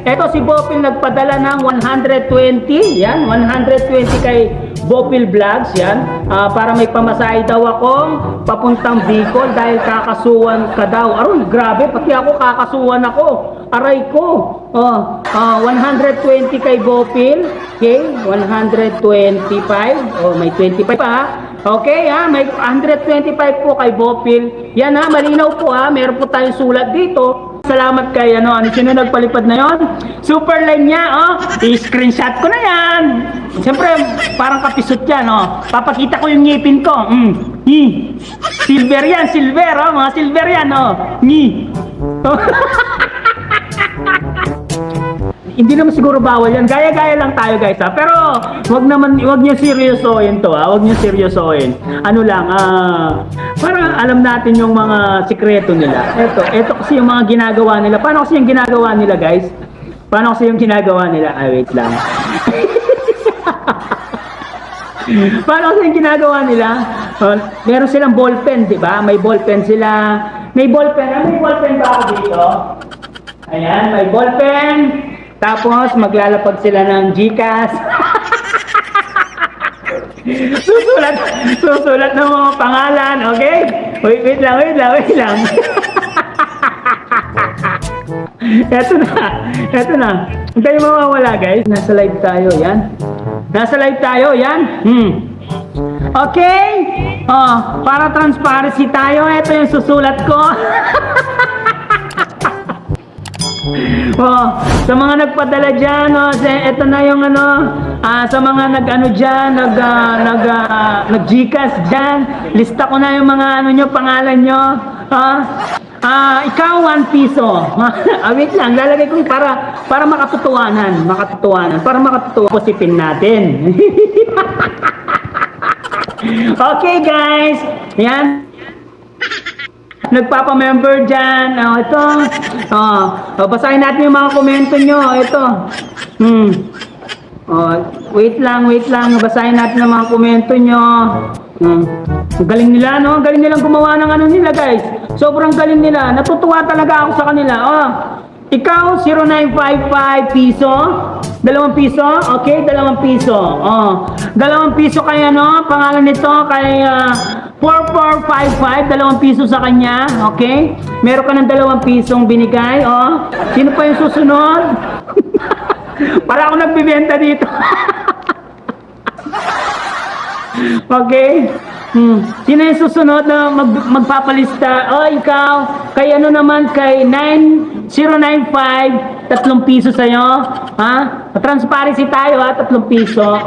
Eto si Bopil nagpadala ng 120. Yan, 120 kay Bopil Vlogs. Yan, para may pamasahe daw akong papuntang Bicol dahil kakasuhan ka daw. Aron, grabe, pati ako kakasuhan ako. Aray ko. 120 kay Bopil. Okay, 125. May 25 pa ha. Okay ha, may 125 po kay Bopil. Yan ha, malinaw po ha. Meron po tayong sulat dito. Salamat kay sino nagpalipad na yon? Superline niya, i-screenshot ko na yan. Siyempre, parang kapisot yan, Papakita ko yung ngipin ko. Silver yan, silver, mga silver yan, Hindi naman siguro bawal yan. Gaya-gaya lang tayo, guys, ha. Pero wag niyo seryosohin to, ha. Wag niyo seryosohin. Ano lang, para alam natin yung mga sikreto nila. Ito kasi yung mga ginagawa nila. Paano kasi yung ginagawa nila, guys? Paano kasi yung ginagawa nila? Wait lang. Paano kasi yung ginagawa nila? Meron silang ballpen, di ba? May ballpen sila. May ballpen. May ballpen ba ako dito? Ayan, may ballpen. Tapos, maglalapag sila ng GCash. susulat ng mga pangalan, okay? Wait lang. Eto na. Hindi tayo mawawala, guys. Nasa live tayo, yan. Okay? Para transparency tayo, eto yung susulat ko. Sa mga nagpadala dyan, ito na yung sa mga nag-GCash dyan, lista ko na yung mga nyo, pangalan nyo. Ikaw 1 piso. Wait lang, lalagay ko para makatutuwanan. Para makatutuwa si pin natin. Okay guys, yan. Nagpapa-member dyan. Ito. Basahin natin yung mga komento nyo. Ito. Wait lang. Basahin natin yung mga komento nyo. Galing nila, no? Galing nilang gumawa ng nila, guys. Sobrang galing nila. Natutuwa talaga ako sa kanila. Ikaw, 0955 piso. 2 piso? Okay, 2 piso. 2 piso kay pangalan nito kay 4455, 2 piso sa kanya. Okay? Meron ka ng 2 pisong binigay. Sino pa yung susunod? Para ako nagbibenta dito. Okay? Sino yung susunod na magpapalista? Ikaw, kay naman, kay 9095, 3 piso sa'yo. Transparency tayo, 3 piso.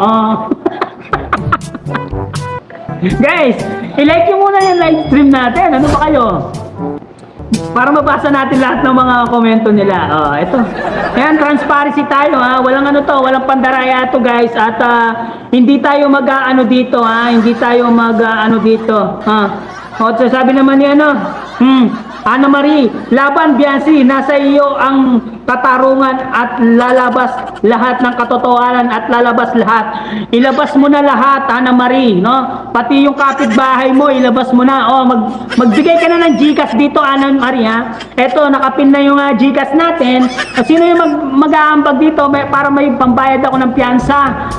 Guys, i-like nyo muna yung live stream natin. Ano ba kayo? Para mabasa natin lahat ng mga komento nila. Ito. Ayan, transparency tayo, Walang walang pandaraya to, guys. At hindi tayo dito, Hindi tayo dito, sabi naman ni Ana Marie, laban Biancy, nasa iyo ang katarungan at lalabas lahat ng katotohanan at lalabas lahat. Ilabas mo na lahat, Ana Marie, no? Pati yung kapitbahay mo, ilabas mo na. Magbigay ka na ng GCash dito, Ana Marie, Eto, nakapin na yung GCash natin. Sino yung mag-aambag dito para may pambayad ako ng piyansa?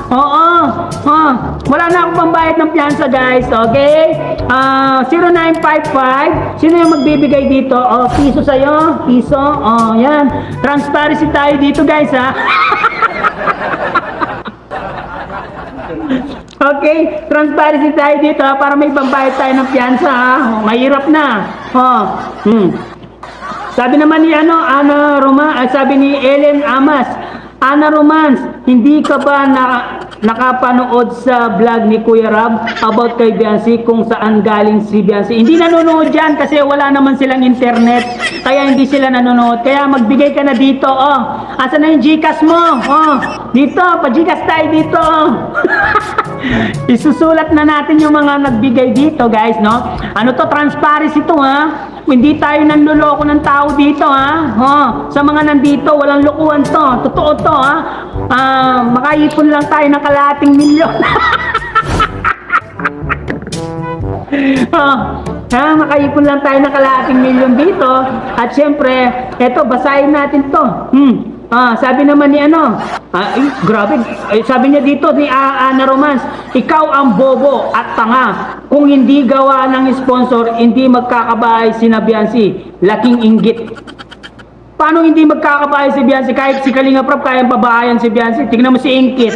Wala na akong pambayad ng piyansa, guys. Okay? 0955, sino yung magbibigay dito? Piso sa'yo. Piso. Yan. Transparency tayo dito, guys, Okay, transparency tayo dito para may pambayad tayo ng piyansa, Mahirap na. Sabi naman ni sabi ni Ellen Amas, Ana Romance, hindi ka ba nakapanood sa vlog ni Kuya Rab about kay Biancy kung saan galing si Biancy? Hindi nanonood dyan kasi wala naman silang internet. Kaya hindi sila nanonood. Kaya magbigay ka na dito. Asan na yung GCash mo? Dito, pa-GCash tayo dito. Isusulat na natin yung mga nagbigay dito, guys, no? Transparency to, Hindi tayo nanloloko ng tao dito, Sa mga nandito, walang lokohan to. Totoo to, makaipon lang tayo ng kalahating milyon. Makaipon lang tayo ng kalahating milyon dito. At syempre, eto, basahin natin to. Sabi naman ni ano, grabe, sabi niya dito ni Ana Romance, ikaw ang bobo at tanga. Kung hindi gawa ng sponsor, hindi magkakabahay si Biancy. Laking inggit. Paano hindi magkakabahay si Biancy? Kahit si Kalinga Prab, kayang pabahayan si Biancy. Tingnan mo si Ingkit.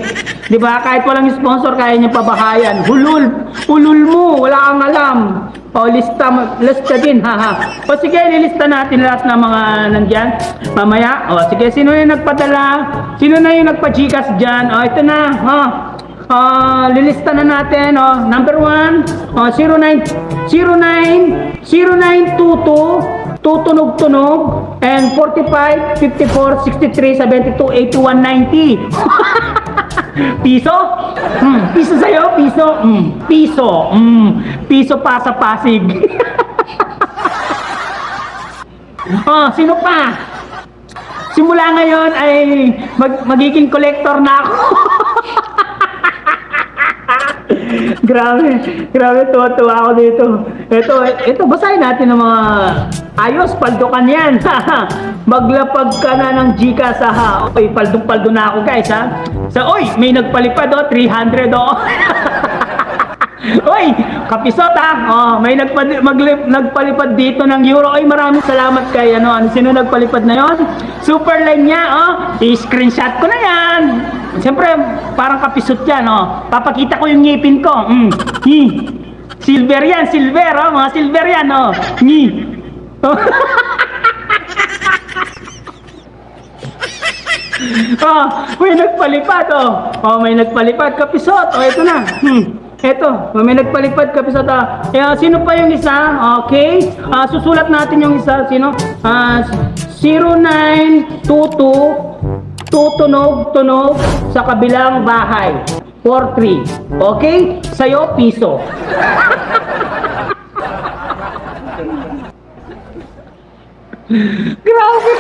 Di ba? Kahit walang sponsor, kaya niya pabahayan. Hulul mo, wala kang alam. O, lista din, haha. O, sige, nilista natin lahat ng mga nandyan. Mamaya, o, sige, sino yung nagpadala? Sino na yung nagpa-Gcash dyan? O, ito na, ha. Lilista na natin, number 1, 0922 tutunog-tunog, and 45, 54, 63, 72, 81, 90. Piso? Piso sa'yo? Piso? Piso. Piso pa sa Pasig. Sino pa? Simula ngayon ay magiging collector na ako. Grabe, tuwa ako dito. Ito, basahin natin ng mga ayos, paldukan yan. Maglapag ka na ng Gcash, ha. Okay, paldong-paldo na ako, guys, ha. May nagpalipad, 300, Oy, kapisot, ha. May nagpalipad dito ng euro. Oy, maraming salamat kay, sino nagpalipad na yon? Superline niya, i-screenshot ko na yan. Siyempre, parang kapisot yan, Papakita ko yung ngipin ko. Silver yan, silver, mga silver yan, May nagpalipad, may nagpalipad, kapisot. Ito na. Eto, may nagpalipad kapisot. Sino pa yung isa? Okay. Susulat natin yung isa. Sino? 0922 tutunog-tunog sa kabilang bahay. 43. Okay? Sa'yo, piso. Grabe.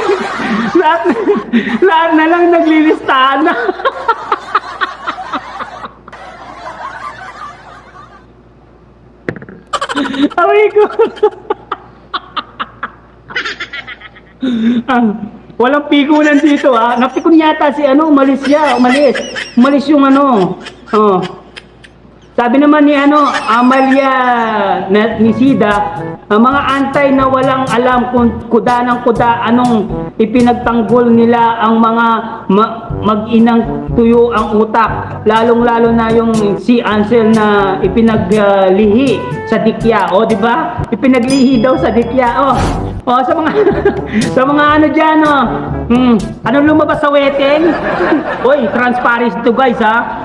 Lahat na lang naglilistahan na. Aray ko. Walang pikunan dito, Napikon yata si umalis siya, umalis yung Sabi naman ni Amalia Nisida, mga antay na walang alam kung kuda ng kuda anong ipinagtanggol nila ang mga mag-inang tuyo ang utak, lalong-lalo na yung si Ansel na ipinaglihi sa dikya, di ba? Ipinaglihi daw sa dikya, sa mga sa mga diyan, anong lumabas sa wedding? Oy, transparency to, guys,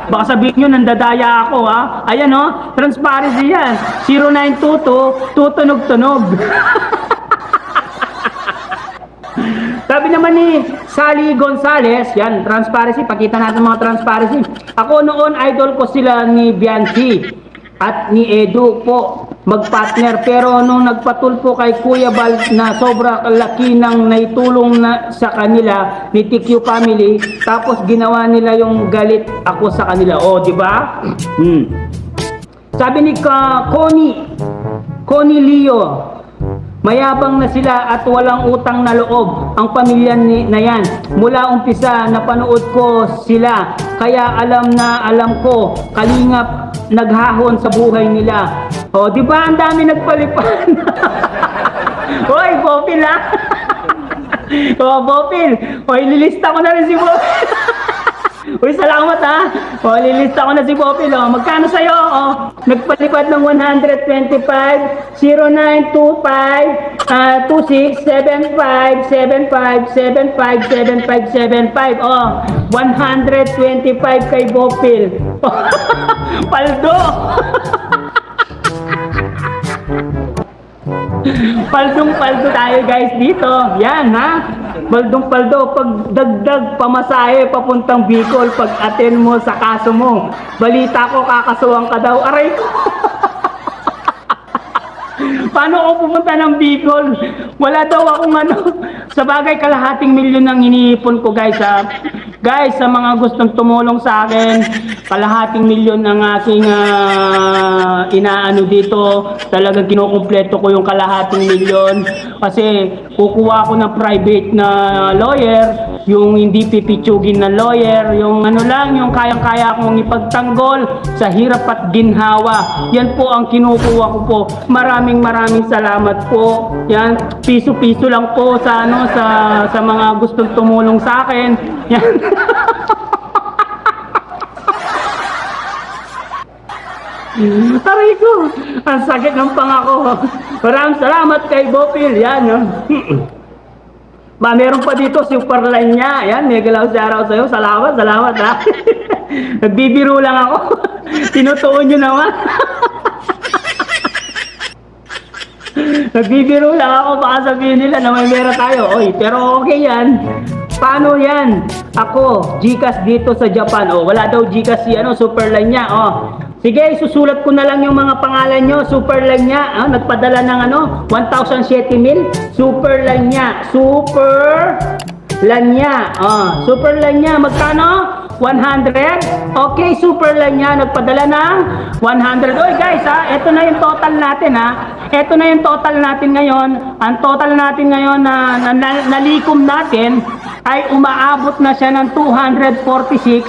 baka sabihin nyo nandadaya ako, ayan, transparency yan. 0922 tutunog-tunog. Sabi naman ni Sally Gonzales, yan, transparency, pakita natin mga transparency. Ako noon, idol ko sila ni Biancy at ni Edu po magpartner, pero nung nagpatulpo kay Kuya Bal na sobra laki ng naitulong na sa kanila ni TQ family, tapos ginawa nila yung galit ako sa kanila, di ba? Sabi ni Connie Leo, mayabang na sila at walang utang na loob ang pamilya na yan. Mula umpisa, napanood ko sila, kaya alam ko, kalingap naghahon sa buhay nila. Di ba ang dami nagpalipad? Hoy, Bopil, Bopil. Lilista ko na rin si Bopil. Uy, salamat, lilista ko na si Bopil, Magkano sa'yo, Nagpalipad ng 125, 0925, 26, 75, 75, 75, 75, 75, 125 kay Bopil. Paldo! Paldong-paldo tayo, guys, dito. Yan, Paldong-paldo. Pag dagdag pamasahe papuntang Bicol, pag attend mo sa kaso mo, balita ko kakasuhan ka daw. Aray ko. Paano ako pumunta ng Bicol? Wala daw akong sa bagay kalahating milyon ang iniipon ko, guys, Guys, sa mga gustong tumulong sa akin, kalahating milyon ang aking inaano dito. Talagang kinukumpleto ko yung kalahating milyon. Kasi kukuha ko ng private na lawyer. yung hindi pipitsugin na lawyer, yung ano lang, yung kayang-kaya kong ipagtanggol sa hirap at ginhawa. Yan po ang kinukuha ko po. Maraming salamat po. Yan, piso-piso lang po sa ano sa mga gustong tumulong sa akin. Yan. Aray ko, ang sakit ng pangako. Maraming salamat kay Bopil. Yan, no? Ba, meron pa dito, super line niya. Yan, may galaw shoutout sa'yo. Salamat ha. Nagbibiro lang ako. Tinutuon nyo naman. Nagbibiro lang ako. Baka sabihin nila na may mera tayo. Oy, pero okay yan. Paano yan? Ako, GCash dito sa Japan. Oh, wala daw GCash si ano, super line niya. Oh. Sige, isusulat ko na lang yung mga pangalan nyo. Super line niya. Oh, nagpadala ng ano, 1,007,000. Super line niya. Super line niya. Oh, super line niya. Magkano? 100. Okay, super line niya. Nagpadala ng 100. Oy guys, ha, ito na yung total natin, ha. Ito na yung total natin ngayon. Ang total natin ngayon na nalikom natin ay umaabot na siya ng 246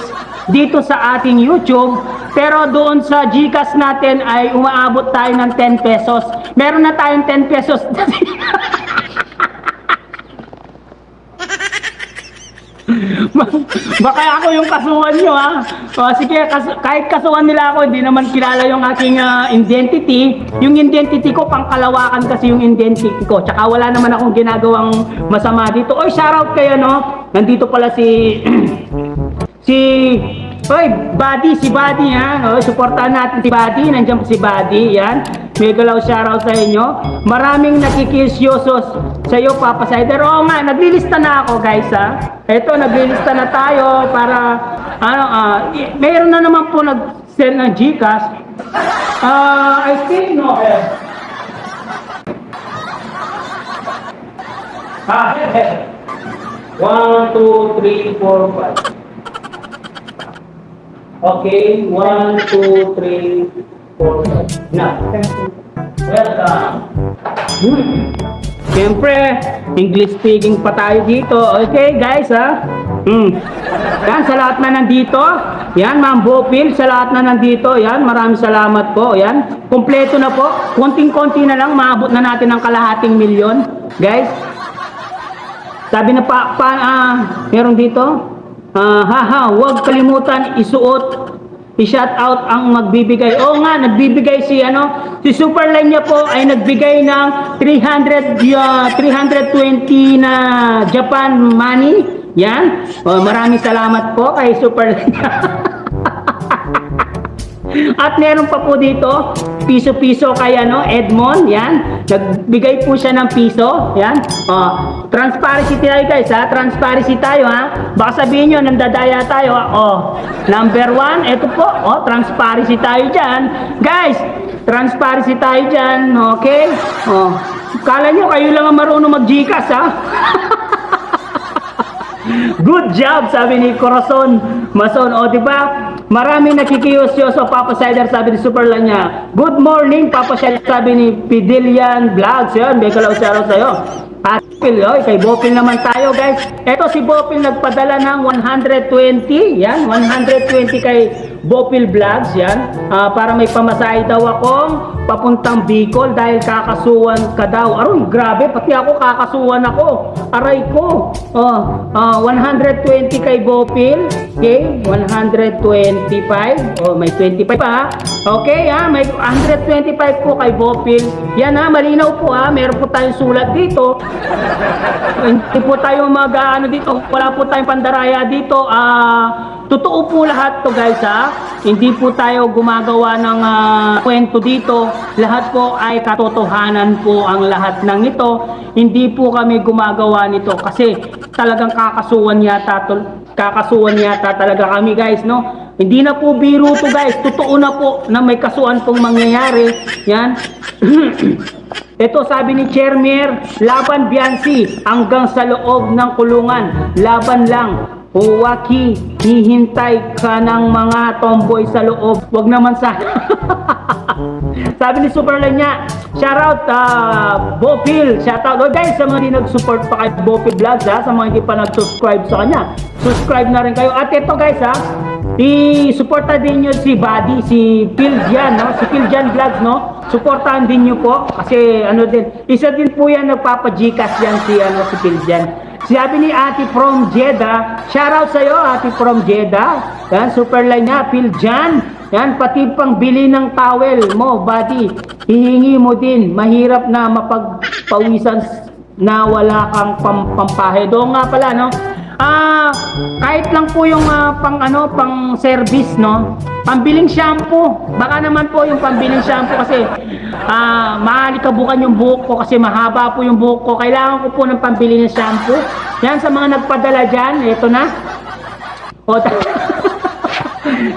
dito sa ating YouTube. Pero doon sa GCash natin ay umaabot tayo ng 10 pesos. Meron na tayong 10 pesos. Baka ako yung kasuhan nyo, ha. O, sige, kahit kasuhan nila ako, hindi naman kilala yung aking identity. Yung identity ko, pangkalawakan kasi yung identity ko. Tsaka wala naman akong ginagawang masama dito. Oy, shoutout kayo, no. Nandito pala si Oy, Buddy, si Buddy, ha. O, suportahan natin si Buddy. Nandiyan si Buddy, yan. May galaw shoutout sa inyo. Maraming nakikisyosos sa iyo, Papa Sider. Oo nga, naglilista na ako, guys, ha. Ito, naglilista na tayo para, ano, mayroon na naman po nag-send ng GCash. I think, no, eh. 1, 2, 3, 4, 5. Okay, 1, 2, 3, 4, 5. Na. Welcome. Siyempre, English speaking pa tayo dito. Okay, guys, ha? Yan, sa lahat na nandito. Yan, Ma'am Bopil, sa lahat na nandito. Yan, maraming salamat po. Yan, kumpleto na po. Konting-konti na lang, maabot na natin ang kalahating milyon. Guys, sabi na meron dito. Huwag kalimutan isuot, i-shout out ang magbibigay. Oo nga, nagbibigay si Superline niya po ay nagbigay ng 320 na Japan money. Yan. Maraming salamat po kay Superline niya. At meron pa po dito, piso-piso kay Edmond, yan. Nagbigay po siya ng piso, yan. Transparency tayo, guys, ha. Transparency tayo, ha. Baka sabihin nyo, nandadaya tayo, ha. Number 1, ito po, transparency tayo dyan. Guys, transparency tayo dyan, okay? Kala nyo, kayo lang ang marunong mag-GCash, ha. Good job, sabi ni Corazon Mason. Diba? Maraming nakikiyosyoso, Papa Sider, sabi ni Superline niya. Good morning, Papa Sider, sabi ni Pidilian Vlogs. Yan, may kalaw shoutout sa'yo. At kay Bopil naman tayo, guys. Ito si Bopil nagpadala ng 120. Yan, 120 kay Bopil Vlogs. Yan, para may pamasahe daw akong papuntang Bicol dahil kakasuhan ka daw. Aroy, grabe, pati ako kakasuhan ako. Aray ko. 120 kay Bopil. Okay, 125. May 25 pa, ha. Okay, ha, may 125 po kay Bopil. Yan, ha, malinaw po, ha. Meron po tayong sulat dito. Hindi po tayo dito. Wala po tayong pandaraya dito. Totoo po lahat to, guys, ha. Hindi po tayo gumagawa ng kwento dito. Lahat po ay katotohanan po ang lahat ng ito. Hindi po kami gumagawa nito kasi talagang kakasuhan yata talaga kami, guys, no? Hindi na po biro to, guys. Totoo na po na may kasuhan pong mangyayari. Yan. Ito, sabi ni Chairman, laban Biansi hanggang sa loob ng kulungan. Laban lang. Uwaki, hihintay ka ng mga tomboy sa loob. Wag naman sa... Sabi ni Superline niya, shoutout Bopil, shoutout. Oh guys, sa mga hindi nag-support pa kay Bopil Vlogs ha, sa mga hindi pa nag-subscribe sa kanya, subscribe na rin kayo. At ito guys ha, i-supporta din nyo si Buddy, si Piljan, no? Si Piljan Vlogs, no? Supportahan din nyo po, kasi ano din, isa din po yan, nagpapa-Gcash yan si Piljan. Sabi ni Ate from Jeddah, shoutout sa'yo Ate from Jeddah, yan, Superline niya, Piljan. Yan, pati pang bili ng towel mo, buddy, hihingi mo din. Mahirap na mapagpawisan na wala kang pampahid. Oo nga pala, no? Kahit lang po yung pang service, no? Pambiling shampoo. Baka naman po yung pambiling shampoo kasi mahalikabukan yung buhok ko kasi mahaba po yung buhok ko. Kailangan ko po ng pambili ng shampoo. Yan, sa mga nagpadala dyan, eto na. O,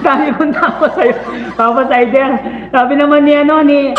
sabi ko na ako sa'yo, Papa Sider. Sabi naman ni Amil